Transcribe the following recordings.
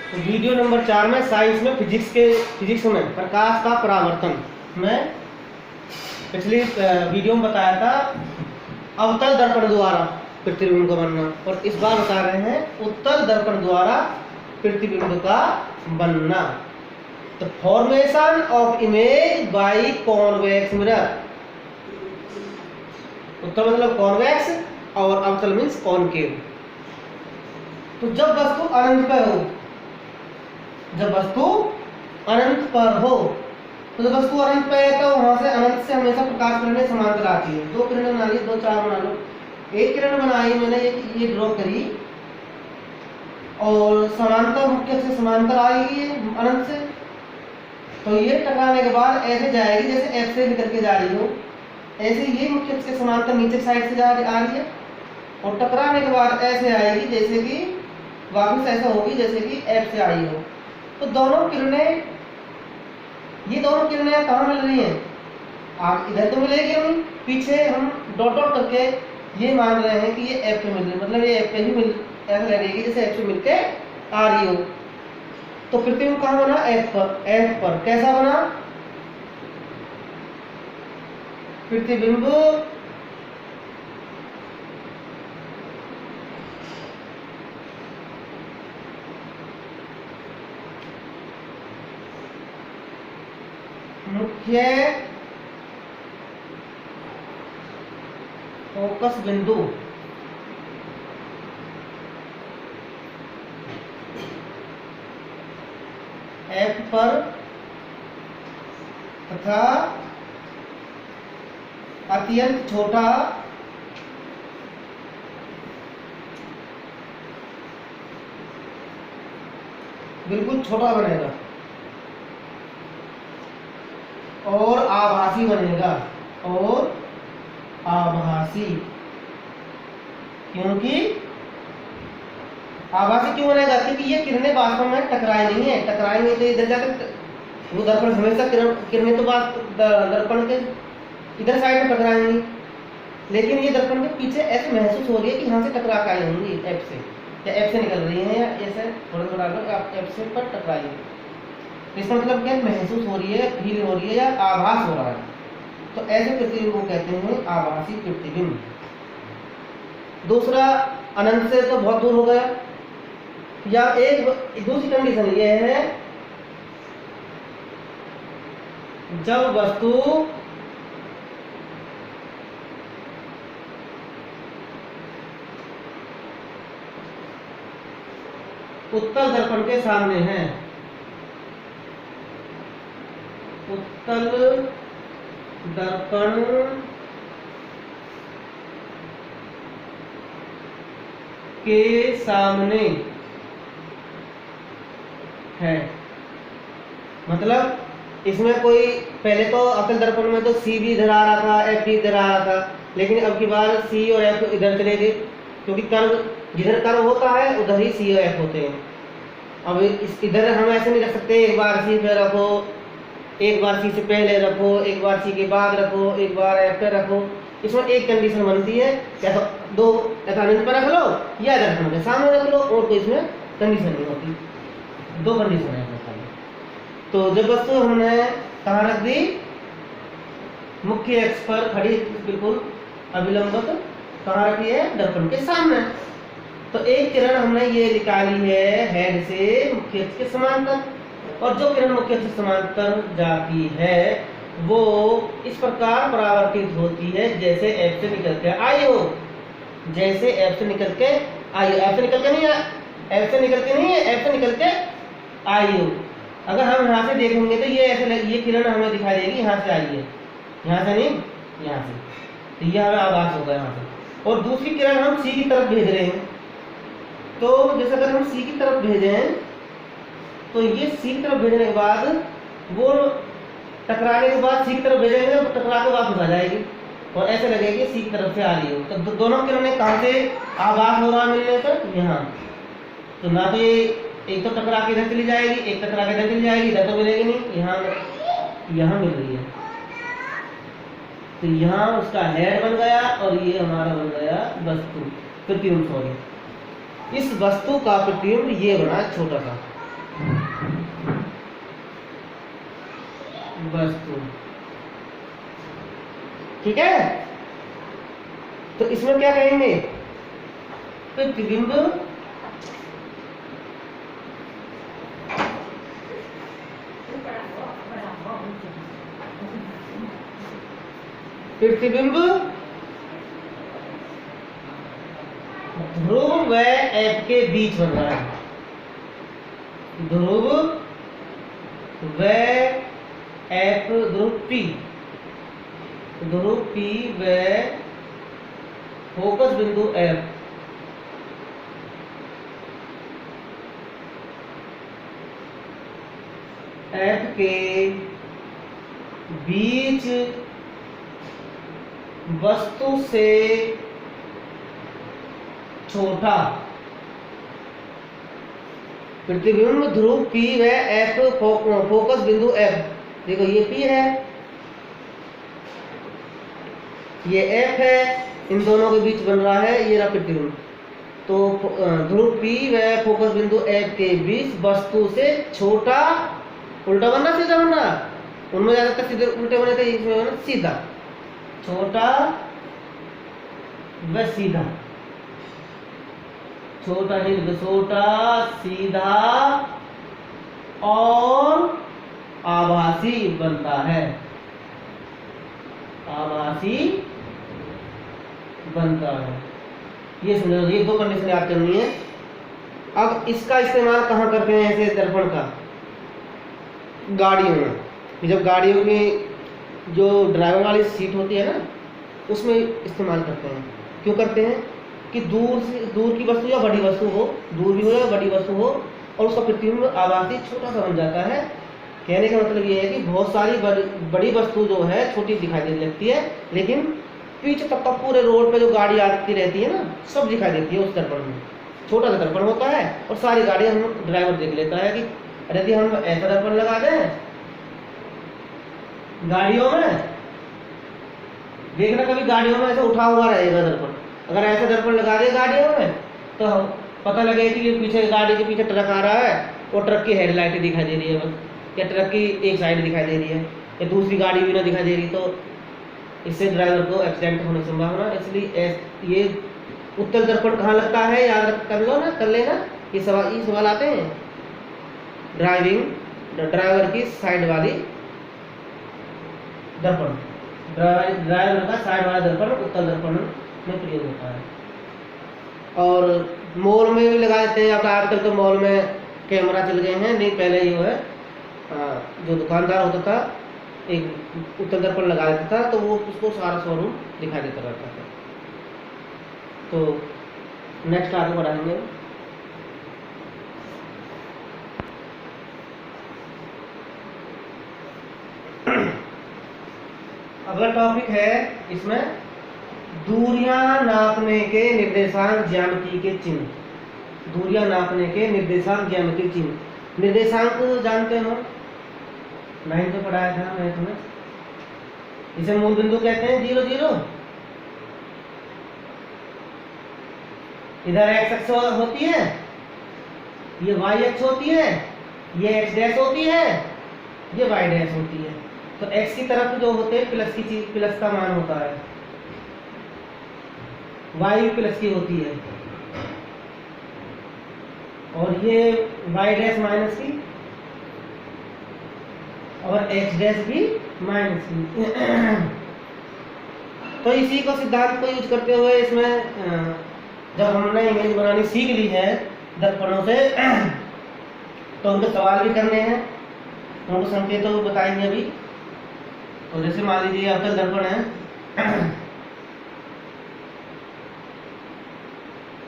तो video number 4 में science में फिजिक्स में प्रकाश का परावर्तन में पिछली वीडियो में बताया था अवतल दर्पण द्वारा प्रतिबिंब का बनना, और इस बार बता रहे हैं उत्तल दर्पण द्वारा प्रतिबिंब का बनना। तो formation of image by convex mirror. उत्तल मतलब कॉन्वेक्स और अवतल मीन्स कॉनकेव। तो जब वस्तु अनंत पर हो, जब वस्तु अनंत पर हो, तो जब वस्तु अनंत पर है तो वहां से अनंत से हमेशा प्रकाश किरणें समांतर आती है। दो किरणें बना ली, दो चार बना लो। एक किरण बनाई मैंने, ये ड्रॉ करी और समांतर मुख्य से समांतर आएगी अनंत से, तो ये टकराने के बाद ऐसे जाएगी जैसे एफ से निकल के जा रही हो, ऐसे ये मुख्य से समांतर नीचे साइड से आ रही है, और टकराने के बाद ऐसे आएगी जैसे कि वापस ऐसा होगी जैसे कि एफ से आई हो। तो दोनों किरणें, ये दोनों किरणें कहाँ मिल रही हैं? आप इधर तो मिलेगी नहीं, पीछे हम डॉट डॉट करके ये मान रहे हैं कि ये एफ पे मिल रही है, मतलब ये एफ पे ही मिल, ऐसा लगेगी जैसे एफ से मिलके आ रही हो। तो प्रतिबिंब कहाँ बना? एफ पर। एफ पर कैसा बना प्रतिबिंब? मुख्य फोकस बिंदु एफ पर तथा अत्यंत छोटा बिल्कुल छोटा बनेगा और आभासी बनेगा, और आभासी। क्योंकि आभासी क्यों बनेगा? क्योंकि ये किरणें वास्तव में टकराई नहीं है, टकराई नहीं तो इधर जाकर वो दर्पण हमेशा किरणें तो दर्पण के इधर साइड में टकराएंगी, लेकिन ये दर्पण के पीछे ऐसे महसूस हो रही है कि यहाँ से टकरा के आई होंगी एफ से, या एफ से निकल रही है, या ऐसे थोड़ा थोड़ा आप एफ से पर टकराई है। इसका मतलब क्या? महसूस हो रही है, फील हो रही है, या आभास हो रहा है। तो ऐसे प्रतिबिंब को कहते हैं आभासी प्रतिबिंब। दूसरा, अनंत से तो बहुत दूर हो गया, या एक दूसरी कंडीशन ये है जब वस्तु उत्तल दर्पण के सामने है। उत्तल दर्पण के सामने है, मतलब इसमें कोई पहले तो अवतल दर्पण में तो सी भी इधर आ रहा था, एफ भी इधर आ रहा था, लेकिन अब की बार सी और एफ इधर चले गए, क्योंकि कर्व जिधर कर्व होता है उधर ही सी और एफ होते हैं। अब इस इधर हम ऐसे नहीं रख सकते, एक बार सी पे रखो, एक बार सी से पहले रखो, एक बार सी के बाद रखो, एक बार एफ पे रखो। इसमें एक कंडीशन बनती है, या तो दो अनंत पर रख लो या दर्पण के सामने रख लो, और कोई इसमें कंडीशन नहीं होती। दो कंडीशन है। तो जब वस्तु हमने कहाँ रख दी? मुख्य अक्ष पर खड़ी, बिल्कुल अभिलंबित, कहाँ रखी है? दर्पण के सामने। तो एक किरण हमने ये निकाली है हेड से मुख्य अक्ष के समांतर, और जो किरण मुख्य अक्ष से समांतर जाती है वो इस प्रकार परावर्तित होती है जैसे एफ से निकल के आई हो, जैसे एफ से निकल के आई हो। एफ से निकल के नहीं, एफ से निकल के नहीं है, एफ से निकल के आई हो। अगर हम यहाँ से देखेंगे तो ये ऐसे ये किरण हमें दिखाई देगी यहाँ से आई है, यहाँ से नहीं, यहाँ से, तो ये हमें आभास होगा यहाँ से। और दूसरी किरण हम सी की तरफ भेज रहे हैं, तो जैसे अगर हम सी की तरफ भेजें तो ये सी की तरफ भेजने के बाद वो टकराने के बाद सी की तरफ भेजेंगे तो टकरा के वापस आ जाएगी, और ऐसे लगेगी सी की तरफ से आ रही हो। तो दोनों किरणें कहाँ से आभास हो रहा मिलने तक? यहाँ। तो ना तो ये एक तो टकरा के इधर चली जाएगी, एक टकरा के इधर चली जाएगी, इधर तो मिलेगी नहीं, यहाँ मिल रही है। तो यहाँ उसका हेड बन गया और ये हमारा बन गया वस्तु, प्रतिबिंब। सॉरी, इस वस्तु का प्रतिबिंब ये बना छोटा सा, वस्तु। ठीक है, तो इसमें क्या कहेंगे, प्रतिबिंब प्रतिबिंब ध्रुव व एफ के बीच बन रहा है। ध्रुव व एफ, ध्रुव पी व फोकस बिंदु एफ के बीच वस्तु से छोटा। प्रतिबिंब ध्रुव P व F, फोकस बिंदु F। देखो ये P है, ये F है, इन दोनों के बीच बन रहा है ये रहा प्रतिबिंब। तो ध्रुव P व फोकस बिंदु F के बीच वस्तु से छोटा, उल्टा बनना सीधा बनना, उनमें ज्यादातर सीधे उल्टे बने थे, इसमें बना सीधा, छोटा व सीधा, छोटा नहीं, छोटा सीधा और आभासी बनता है, आभासी बनता है। ये समझो, ये दो कंडीशन याद करनी है। अब इसका इस्तेमाल कहाँ करते हैं ऐसे दर्पण का, गाड़ियों में। जब गाड़ियों की जो ड्राइवर वाली सीट होती है ना, उसमें इस्तेमाल करते हैं। क्यों करते हैं कि दूर की वस्तु या बड़ी वस्तु हो, दूर भी हो या बड़ी वस्तु हो, और उसका प्रतिबिंब आभासी छोटा सा बन जाता है। कहने का मतलब ये है कि बहुत सारी बड़ी वस्तु जो है छोटी दिखाई देने लगती है, लेकिन पीछे तक का पूरे रोड पे जो गाड़ी आती रहती है ना, सब दिखाई देती है उस दर्पण में। छोटा सा दर्पण होता है और सारी गाड़ी हम ड्राइवर देख लेता है कि यदि हम ऐसा दर्पण लगा दें गाड़ियों में, देखना कभी गाड़ियों में ऐसा उठा हुआ रहेगा दर्पण। अगर ऐसा दर्पण लगा दे गाड़ियों में तो हम पता लगे कि ये पीछे गाड़ी के पीछे ट्रक आ रहा है और ट्रक की हेडलाइट दिखाई दे रही है बस, या ट्रक की एक साइड दिखाई दे रही है, या दूसरी गाड़ी भी ना दिखाई दे रही, तो इससे ड्राइवर को एक्सीडेंट होने की संभावना। इसलिए ये उत्तल दर्पण कहाँ लगता है याद कर लो ना, कर लेना, ये सवाल आते हैं। ड्राइवर की साइड वाली दर्पण, ड्राइवर का साइड वाला दर्पण उत्तल दर्पण में प्रयोग होता है। और मॉल में भी लगा देते हैं। अब आजकल तो मॉल में कैमरा चल गए हैं, नहीं पहले ये है जो दुकानदार होता था एक उत्तल दर्पण लगा देता था, तो वो उसको सारा शोरूम दिखाई देता रहता था। तो नेक्स्ट आगे बढ़ाएंगे। अगला टॉपिक है इसमें दूरियां नापने के निर्देशांक ज्यामिति के चिन्ह। दूरियां नापने के निर्देशांक ज्यामिति चिन्ह। निर्देशांक जानते हो, 9th में पढ़ाया था मैथ में। इसे मूल बिंदु कहते हैं, 0 0। इधर x अक्ष होती है, ये y अक्ष होती है, ये x डैश होती है, ये y डैश होती है। तो x की तरफ जो होते हैं प्लस की चीज, प्लस का मान होता है, y भी प्लस की होती है, और ये y डैश माइनस की और x डैश भी माइनस की। तो इसी को सिद्धांत को यूज करते हुए इसमें जब हमने इमेज बनानी सीख ली है दर्पणों से, तो उनके सवाल भी करने हैं, उनको संकेतों को बताएंगे अभी। तो जैसे मान लीजिए अवतल दर्पण है,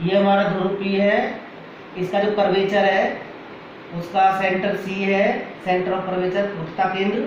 ये हमारा ध्रुव P है, इसका जो कर्वेचर है उसका सेंटर C है, सेंटर ऑफ कर्वेचर वक्रता केंद्र,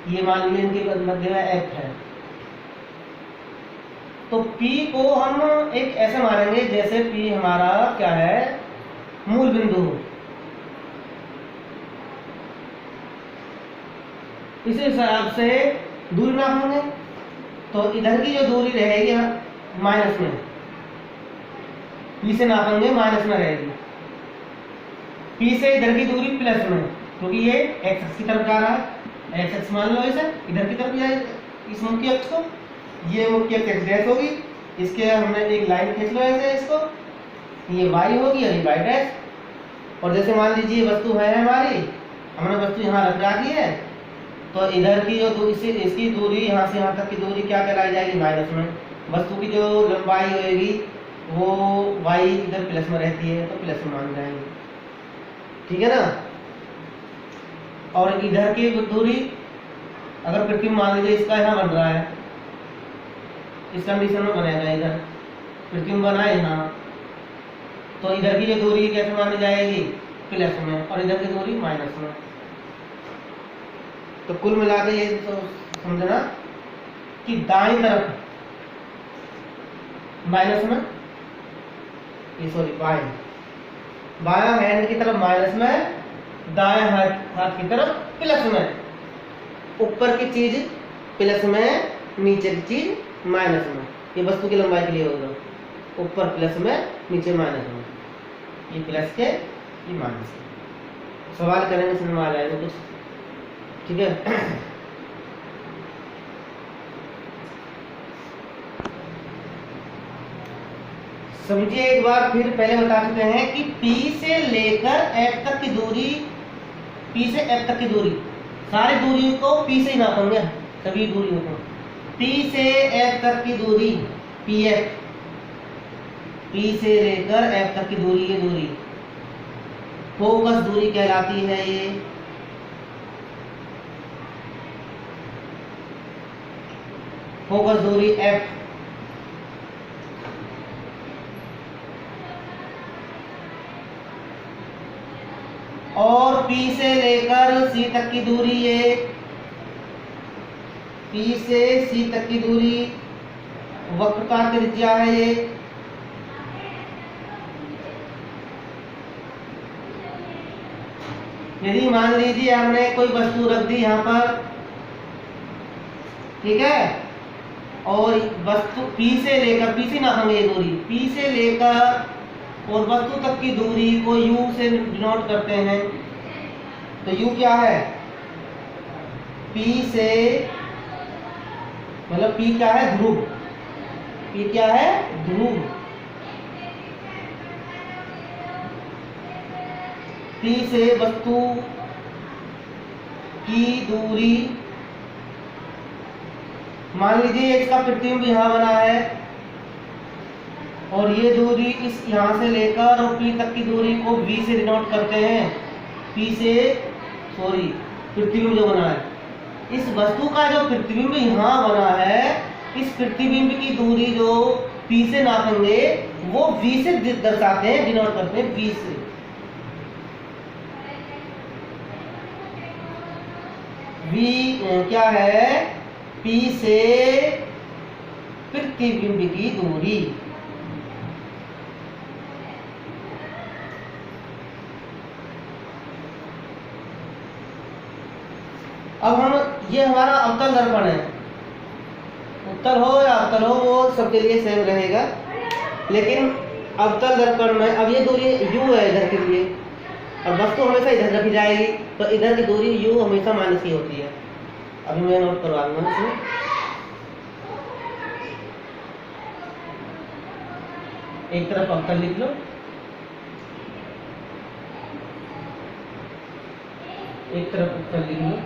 ये मान लीजिए इनके मध्य में F है। तो P को हम एक ऐसे मानेंगे जैसे P हमारा क्या है, मूल बिंदु हो। इस हिसाब से दूरी नापेंगे, तो इधर की जो दूरी रहेगी माइनस में, P से नापेंगे माइनस में रहेगी, P से इधर की दूरी प्लस में, क्योंकि ये x अक्ष की तरफ जा रहा है, एक्स एक्स मान लो इसे, इधर की तरफ जाए इस मुख्य अक्ष को, ये मुख्य अक्ष एक्स डैश होगी, इसके हमने एक लाइन खींच लो ऐसे इसको, ये वाई होगी और ये वाई डैश। और जैसे मान लीजिए वस्तु है हमारी, हमने वस्तु यहाँ रख रखी है, तो इधर की जो दूरी, इसकी दूरी यहाँ से यहाँ तक की दूरी क्या कहलाई जाएगी, माइनस में। वस्तु की जो लंबाई होगी वो वाई इधर प्लस में रहती है, तो प्लस में मान जाएंगे, ठीक है ना। और इधर की दूरी अगर पृथ्वी मान लीजिए इसका यहाँ बन रहा है, इस कंडीशन में बनेगा, इधर पृथ्वी में बना है यहाँ, तो इधर की जो दूरी कैसे मानी जाएगी, प्लस में, और इधर की दूरी माइनस में। तो कुल मिला के ये तो समझना कि दाईं तरफ माइनस में, ये सॉरी बायां हैंड की तरफ माइनस में, दाएं हाथ की तरफ प्लस में। ऊपर की चीज प्लस में, नीचे की चीज माइनस में। ये वस्तु की लंबाई के लिए होगा, ऊपर प्लस में, नीचे माइनस में, ये प्लस के, ये माइनस के। सवाल करने में समझ आ जाएगा कुछ, ठीक है। समझिए एक बार फिर, पहले बता चुके हैं कि P से लेकर F तक की दूरी, P से F तक की दूरी, सारी दूरियों को P से ही नापेंगे, सभी दूरियों को। P से F तक की दूरी PF, P से लेकर F तक की दूरी, ये दूरी फोकस दूरी कहलाती है। ये फोकस दूरी F। और P से लेकर C तक की दूरी, ये P से C तक की दूरी वक्र का त्रिज्या है। ये यदि मान लीजिए हमने कोई वस्तु रख दी यहाँ पर, ठीक है, और वस्तु P से लेकर, P से नापेंगे ये दूरी, P से लेकर और वस्तु तक की दूरी को U से डिनोट करते हैं। तो U क्या है, P से, मतलब P क्या है, ध्रुव, P क्या है, ध्रुव। P से वस्तु की दूरी, मान लीजिए इसका प्रतिबिंब यहाँ बना है, और ये दूरी इस यहाँ से लेकर और P तक की दूरी को V से डिनोट करते हैं। P से, सॉरी, प्रतिबिंब जो बना है, इस वस्तु का जो प्रतिबिंब यहाँ बना है, इस प्रतिबिंब की दूरी जो P से नापेंगे वो V से दर्शाते हैं, डिनोट करते हैं V से। V क्या है, P से प्रतिबिंब की दूरी। अब हम, ये हमारा अवतल दर्पण है, उत्तल हो या अवतल हो वो सबके लिए सेम रहेगा, लेकिन अवतल दर्पण में अब ये दूरी U है इधर के लिए, और वस्तु हमेशा इधर रखी जाएगी, तो इधर की दूरी U हमेशा माइनस की होती है। अभी मैं नोट करवा दूंगा इसमें। एक तरफ अवतल लिख लो, एक तरफ उत्तल लिख लो।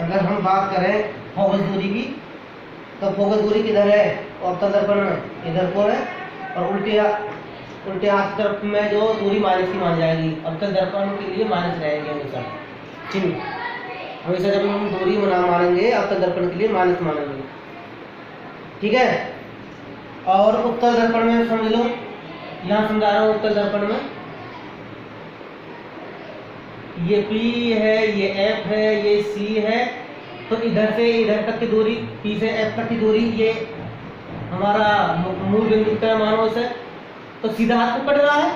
अगर हम बात करें फोकस दूरी की, तो फोकस दूरी किधर है, अवतल दर्पण में इधर को है, और उल्टे हाथ तरफ में जो दूरी माइनस की मान जाएगी, अवतल दर्पण के लिए माइनस रहेगी हमेशा, चिन्ह हमेशा जब हम दूरी मानेंगे अवतल दर्पण के लिए माइनस मानेंगे, ठीक है। और उत्तल दर्पण में समझ लो, यहाँ समझा रहा हूँ, उत्तल दर्पण में ये P है, ये F है, ये C है, तो इधर से इधर तक की दूरी, P से F तक की दूरी, ये हमारा मूल बिंदु का मानो इसे, तो सीधा हाथ पकड़ रहा है,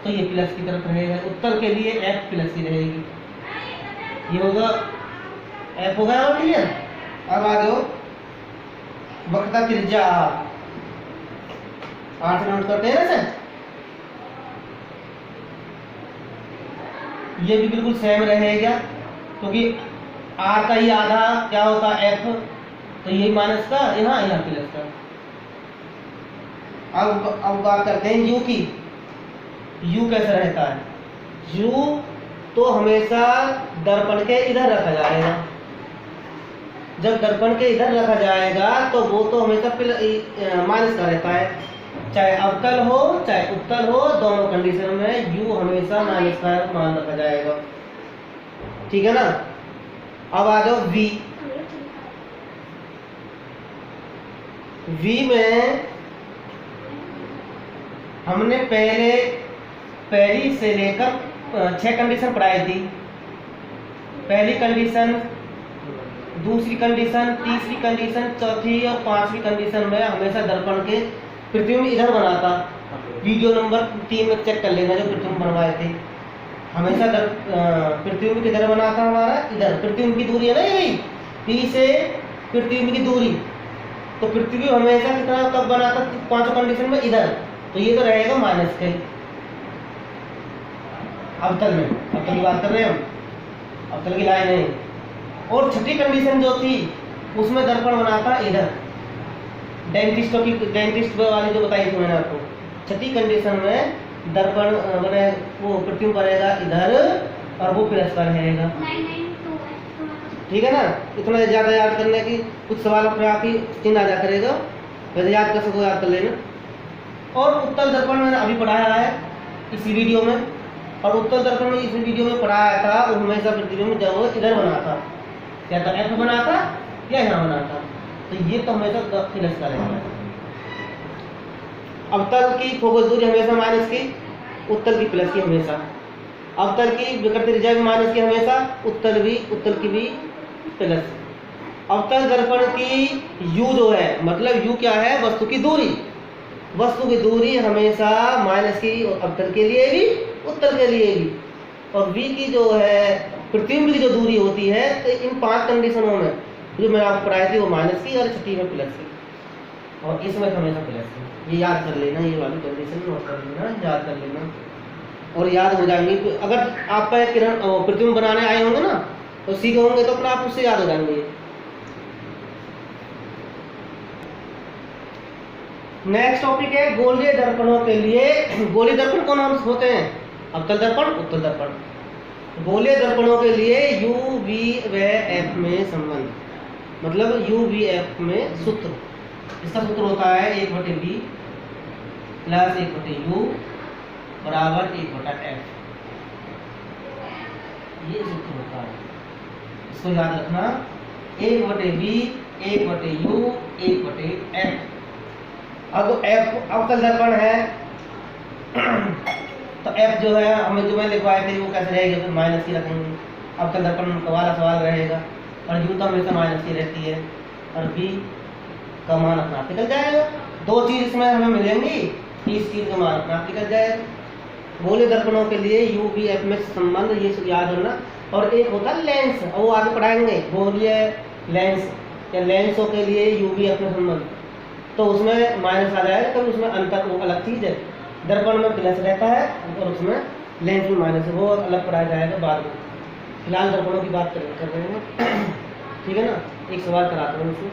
तो ये प्लस की तरफ रहेगा, उत्तर के लिए F प्लस की रहेगी, ये होगा F हो गया। और क्लियर, अब आ जाओ वक्रता त्रिज्या R। आर से नोट करते हैं ना सर, ये भी बिल्कुल सेम रहेगा क्योंकि आर का ही आधा क्या होता है एफ, तो यही माइनस का यहाँ यहाँ प्लस का। अब बात करते हैं यू की। यू कैसा रहता है? यू तो हमेशा दर्पण के इधर रखा जाएगा। जब दर्पण के इधर रखा जाएगा तो वो तो हमेशा माइनस का रहता है, चाहे अवतल हो चाहे उत्तल हो, दोनों कंडीशन में यू हमेशा माइनस का मान रखा जाएगा। ठीक है ना। अब आ जाओ वी। वी में हमने पहली से लेकर 6 कंडीशन पढ़ाई थी। पहली कंडीशन, दूसरी कंडीशन, तीसरी कंडीशन, चौथी और 5वीं कंडीशन में हमेशा दर्पण के प्रतिबिंब इधर बना था। वीडियो नंबर 3 में चेक कर लेना जो प्रतिबिंब बनवाए थे। हमेशा प्रतिबिंब किधर बना था हमारा? इधर। प्रतिबिंब की दूरी है ना यही, पी से प्रतिबिंब की दूरी, तो प्रतिबिंब हमेशा कितना कब बना था? 5 कंडीशन में इधर, तो ये तो रहेगा माइनस के अवतल में। अवतल की बात कर रहे हैं हम, अवतल की लाइन है। और छठी कंडीशन जो थी उसमें दर्पण बना था इधर, डेंटिस्ट वाली जो बताई थी मैंने आपको। छठी कंडीशन में दर्पण बने वो प्रतिबिंब बनेगा इधर और वो प्लस का रहेगा। ठीक है ना। इतना ज़्यादा याद करने की कुछ सवालों पर आपकी चिन्ह आ जा करेगा, वैसे याद कर सको याद कर लेना। और उत्तल दर्पण मैंने अभी पढ़ाया है इसी वीडियो में, और उत्तल दर्पण में इस वीडियो में पढ़ाया था वो हमेशा प्रतिबिंब जब वो इधर बना था, या तो एफ बना था या यहाँ बना था, तो ये तो हमेशा प्लस का रहता है। अवतल की फोकस दूरी हमेशा माइनस की, उत्तल की प्लस की हमेशा। अवतल की विकृति त्रिज्या भी माइनस की हमेशा, उत्तल की भी प्लस। अवतल दर्पण की यू जो है, मतलब यू क्या है? वस्तु की दूरी। वस्तु की दूरी हमेशा माइनस की, अवतल के लिए भी उत्तल के लिए भी। और वी की जो है प्रतिबिंब की जो दूरी होती है, तो इन 5 कंडीशनों में जो मैंने आपको पढ़ाई थी वो माइनस की और छठी में प्लस की, और इसमें हमेशा प्लस की। ये याद कर लेना, ये वाली कंडीशन नोट कर लेना, याद कर लेना और याद हो जाएंगे। अगर आपका किरण प्रतिबिंब बनाने आए होंगे ना तो सीखे होंगे तो अपना आप उससे याद हो जाएंगे। नेक्स्ट टॉपिक है गोलीय दर्पणों के लिए। गोलीय दर्पण कौन होते हैं? अवतल दर्पण, उत्तल दर्पण। गोलीय दर्पणों के लिए यू वी व एफ में संबंध, मतलब यू वी एफ में सूत्र। इसका सूत्र होता है 1/b प्लस 1/u बराबर 1/f। ये सूत्र होता है, इसको याद रखना। 1/b 1/u 1/f। अब एफ अवतल दर्पण है तो एफ जो है हमें जो मैं लिखवाए थे वो कैसे रहेगा? फिर माइनस की रखेंगे। अवतल दर्पण वाला सवाल रहेगा, और यू तो हमेशा माइनस की रहती है, और बी का मान अपना निकल जाएगा। 2 चीज इसमें हमें मिलेंगी, इस चीज का मान अपना निकल जाएगा। गोलीय दर्पणों के लिए यू वी एफ में संबंध, ये याद रखना। और एक होता है लेंस, वो आगे पढ़ाएंगे। गोलीय लेंस या लेंसों के लिए यू वी एफ में संबंध, तो उसमें माइनस आ जाएगा, कभी उसमें अंतर वो अलग चीज है। दर्पण में प्लस रहता है और उसमें लेंस में माइनस है, वो अलग पढ़ाया जाएगा बाद में। फिलहाल दर्पणों की बात कर रहे हैं। ठीक है ना। एक सवाल कराता हूँ इसमें।